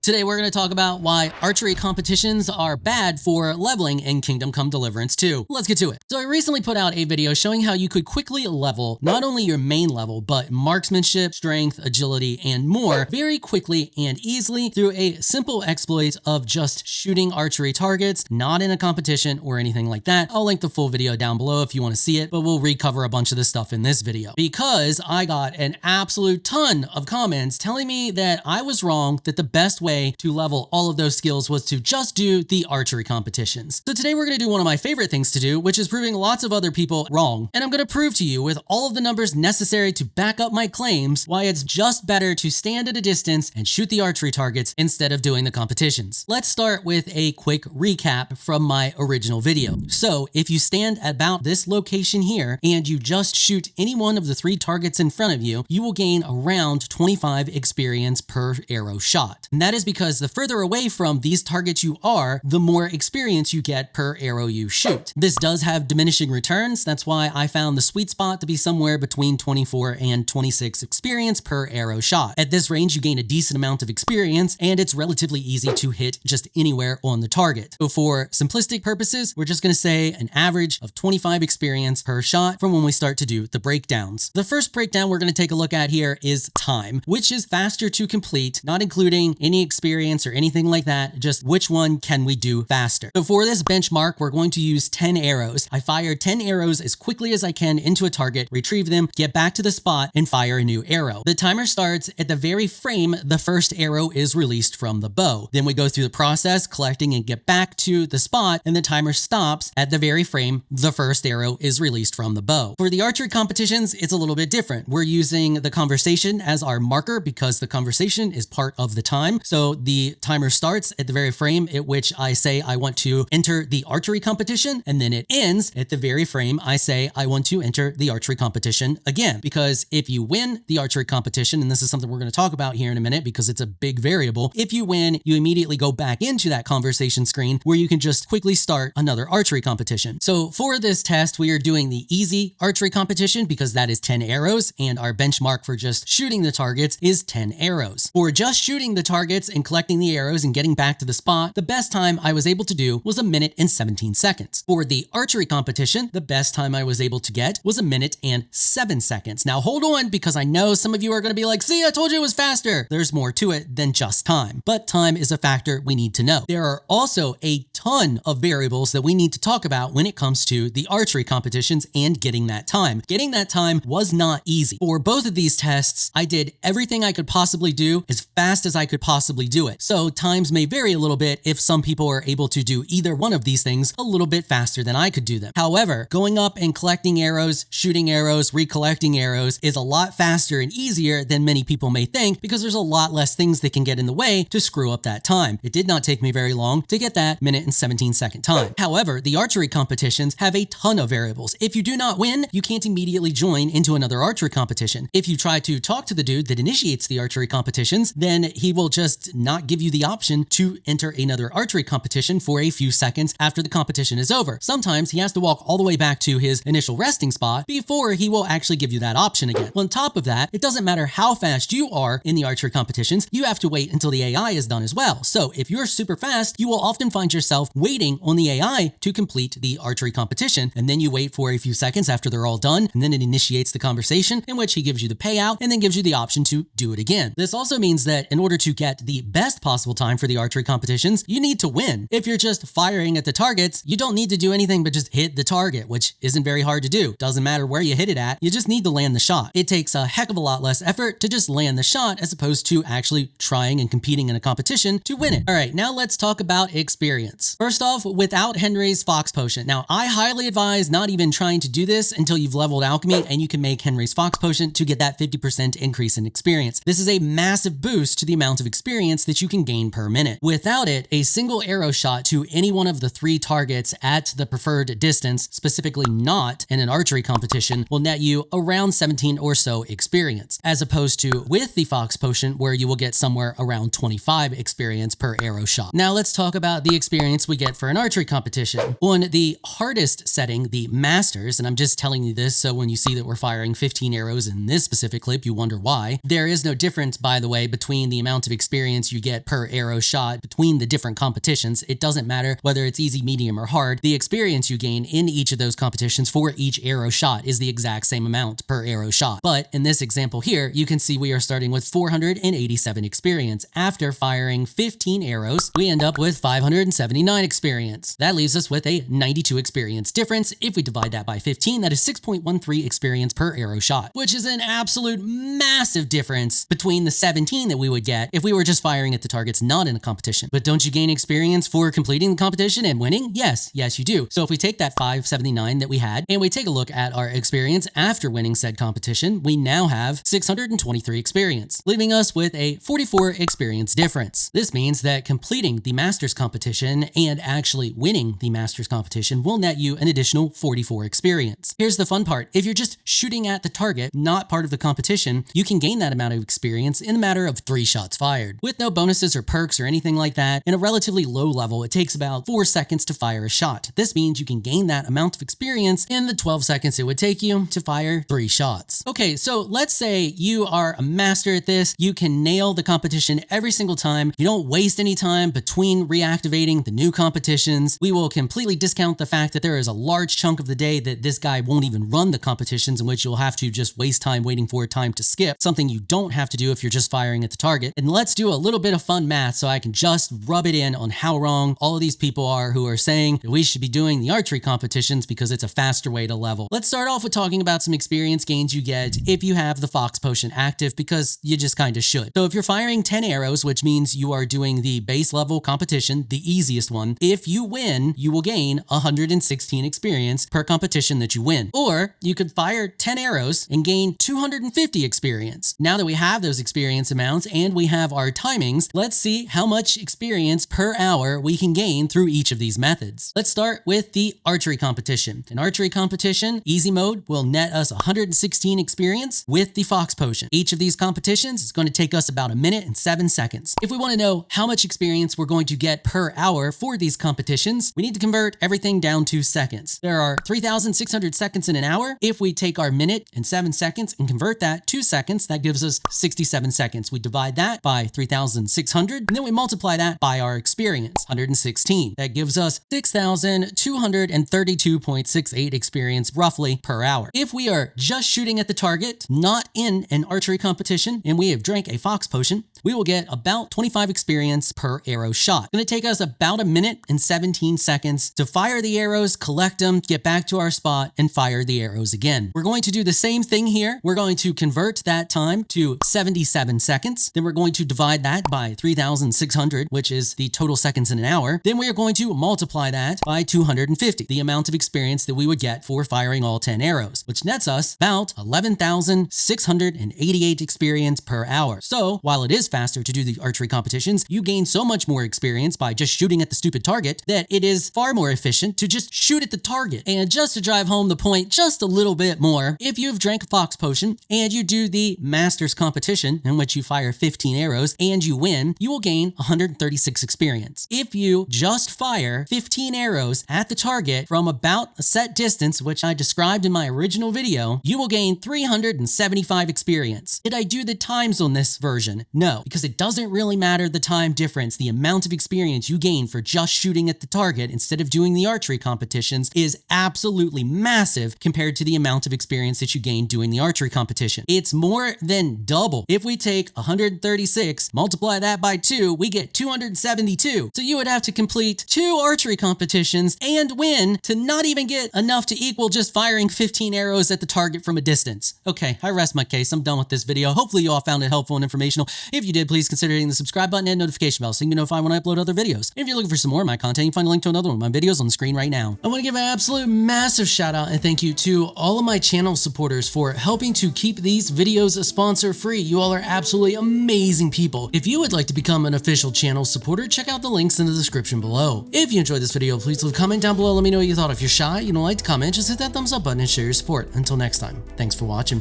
Today we're going to talk about why archery competitions are bad for leveling in Kingdom Come Deliverance 2. Let's get to it. So I recently put out a video showing how you could quickly level not only your main level, but marksmanship, strength, agility, and more very quickly and easily through a simple exploit of just shooting archery targets, not in a competition or anything like that. I'll link the full video down below if you want to see it, but we'll recover a bunch of this stuff in this video because I got an absolute ton of comments telling me that I was wrong, that the best way to level all of those skills was to just do the archery competitions. So today we're going to do one of my favorite things to do, which is proving lots of other people wrong. And I'm going to prove to you with all of the numbers necessary to back up my claims why it's just better to stand at a distance and shoot the archery targets instead of doing the competitions. Let's start with a quick recap from my original video. So if you stand at about this location here and you just shoot any one of the 3 targets in front of you, you will gain around 25 experience per arrow shot. And that is because the further away from these targets you are, the more experience you get per arrow you shoot. This does have diminishing returns. That's why I found the sweet spot to be somewhere between 24 and 26 experience per arrow shot. At this range, you gain a decent amount of experience and it's relatively easy to hit just anywhere on the target. So for simplistic purposes, we're just going to say an average of 25 experience per shot from when we start to do the breakdowns. The first breakdown we're going to take a look at here is time, which is faster to complete, not including any experience or anything like that, just which one can we do faster. So for this benchmark, we're going to use 10 arrows. I fire 10 arrows as quickly as I can into a target, retrieve them, get back to the spot, and fire a new arrow. The timer starts at the very frame the first arrow is released from the bow. Then we go through the process, collecting and get back to the spot, and the timer stops at the very frame the first arrow is released from the bow. For the archery competitions, it's a little bit different. We're using the conversation as our marker because the conversation is part of the time. So the timer starts at the very frame at which I say I want to enter the archery competition, and then it ends at the very frame I say I want to enter the archery competition again. Because if you win the archery competition, and this is something we're going to talk about here in a minute because it's a big variable, if you win, you immediately go back into that conversation screen where you can just quickly start another archery competition. So for this test, we are doing the easy archery competition because that is 10 arrows, and our benchmark for just shooting the targets is 10 arrows. For just shooting the targets and collecting the arrows and getting back to the spot, the best time I was able to do was 1 minute and 17 seconds. For the archery competition, the best time I was able to get was 1 minute and 7 seconds. Now hold on, because I know some of you are going to be like, see, I told you it was faster. There's more to it than just time, but time is a factor we need to know. There are also a ton of variables that we need to talk about when it comes to the archery competitions and getting that time. Getting that time was not easy. For both of these tests, I did everything I could possibly do as fast as I could possibly do it. So times may vary a little bit if some people are able to do either one of these things a little bit faster than I could do them. However, going up and collecting arrows, shooting arrows, recollecting arrows is a lot faster and easier than many people may think because there's a lot less things that can get in the way to screw up that time. It did not take me very long to get that 1 minute and 17 second time. However, the archery competitions have a ton of variables. If you do not win, you can't immediately join into another archery competition. If you try to talk to the dude that initiates the archery competitions, then he will just not give you the option to enter another archery competition for a few seconds after the competition is over. Sometimes he has to walk all the way back to his initial resting spot before he will actually give you that option again. On top of that, it doesn't matter how fast you are in the archery competitions, you have to wait until the AI is done as well. So if you're super fast, you will often find yourself waiting on the AI to complete the archery competition, and then you wait for a few seconds after they're all done, and then it initiates the conversation in which he gives you the payout and then gives you the option to do it again. This also means that in order to get the best possible time for the archery competitions, you need to win. If you're just firing at the targets, you don't need to do anything but just hit the target, which isn't very hard to do. Doesn't matter where you hit it at, you just need to land the shot. It takes a heck of a lot less effort to just land the shot as opposed to actually trying and competing in a competition to win it. All right, now let's talk about experience. First off, without Henry's Fox Potion. Now, I highly advise not even trying to do this until you've leveled alchemy and you can make Henry's Fox Potion to get that 50% increase in experience. This is a massive boost to the amount of experience that you can gain per minute. Without it, a single arrow shot to any one of the 3 targets at the preferred distance, specifically not in an archery competition, will net you around 17 or so experience, as opposed to with the Fox Potion where you will get somewhere around 25 experience per arrow shot. Now let's talk about the experience experience we get for an archery competition. On the hardest setting, the Masters, and I'm just telling you this so when you see that we're firing 15 arrows in this specific clip, you wonder why. There is no difference, by the way, between the amount of experience you get per arrow shot between the different competitions. It doesn't matter whether it's easy, medium, or hard. The experience you gain in each of those competitions for each arrow shot is the exact same amount per arrow shot. But in this example here, you can see we are starting with 487 experience. After firing 15 arrows, we end up with 579 experience. That leaves us with a 92 experience difference. If we divide that by 15, that is 6.13 experience per arrow shot, which is an absolute massive difference between the 17 that we would get if we were just firing at the targets not in a competition. But don't you gain experience for completing the competition and winning? Yes, you do. So if we take that 579 that we had and we take a look at our experience after winning said competition, we now have 623 experience, leaving us with a 44 experience difference. This means that completing the Masters competition and actually winning the Masters competition will net you an additional 44 experience. Here's the fun part. If you're just shooting at the target, not part of the competition, you can gain that amount of experience in a matter of 3 shots fired. With no bonuses or perks or anything like that, in a relatively low level, it takes about 4 seconds to fire a shot. This means you can gain that amount of experience in the 12 seconds it would take you to fire 3 shots. Okay, so let's say you are a master at this. You can nail the competition every single time. You don't waste any time between reactivating the new competitions. We will completely discount the fact that there is a large chunk of the day that this guy won't even run the competitions, in which you'll have to just waste time waiting for time to skip, something you don't have to do if you're just firing at the target. And let's do a little bit of fun math so I can just rub it in on how wrong all of these people are who are saying that we should be doing the archery competitions because it's a faster way to level. Let's start off with talking about some experience gains you get if you have the Fox Potion active, because you just kind of should. So if you're firing 10 arrows, which means you are doing the base level competition, the easiest one, if you win, you will gain 116 experience per competition that you win. Or you could fire 10 arrows and gain 250 experience. Now that we have those experience amounts and we have our timings, let's see how much experience per hour we can gain through each of these methods. Let's start with the archery competition. An archery competition, easy mode, will net us 116 experience with the Fox Potion. Each of these competitions is going to take us about 1 minute and 7 seconds. If we want to know how much experience we're going to get per hour for these competitions, we need to convert everything down to seconds. There are 3,600 seconds in an hour. If we take our minute and 7 seconds and convert that to seconds, that gives us 67 seconds. We divide that by 3,600, and then we multiply that by our experience, 116. That gives us 6,232.68 experience roughly per hour. If we are just shooting at the target, not in an archery competition, and we have drank a Fox Potion, we will get about 25 experience per arrow shot. It's going to take us about 1 minute and 17 seconds to fire the arrows, collect them, get back to our spot, and fire the arrows again. We're going to do the same thing here. We're going to convert that time to 77 seconds. Then we're going to divide that by 3,600, which is the total seconds in an hour. Then we are going to multiply that by 250, the amount of experience that we would get for firing all 10 arrows, which nets us about 11,688 experience per hour. So while it is faster to do the archery competitions, you gain so much more experience by just shooting at the stupid target that it is far more efficient to just shoot at the target. And just to drive home the point just a little bit more, if you've drank a Fox Potion and you do the Masters competition in which you fire 15 arrows and you win, you will gain 136 experience. If you just fire 15 arrows at the target from about a set distance, which I described in my original video, you will gain 375 experience. Did I do the times on this version? No, because it doesn't really matter the time difference. The amount of experience you gain for just shooting at the target instead of doing the archery competitions is absolutely massive compared to the amount of experience that you gain doing the archery competition. It's more than double. If we take 136, multiply that by 2, we get 272. So you would have to complete 2 archery competitions and win to not even get enough to equal just firing 15 arrows at the target from a distance. Okay, I rest my case. I'm done with this video. Hopefully you all found it helpful and informational. If you did, please consider hitting the subscribe button and notification bell so you can be notified when I upload other videos. And if you're looking for some more of my content, you can find a link to another one of my videos on the screen right now. I want to give an absolute massive shout out and thank you to all of my channel supporters for helping to keep these videos sponsor free. You all are absolutely amazing people. If you would like to become an official channel supporter, check out the links in the description below. If you enjoyed this video, please leave a comment down below. Let me know what you thought. If you're shy, you don't like to comment, just hit that thumbs up button and share your support. Until next time, thanks for watching.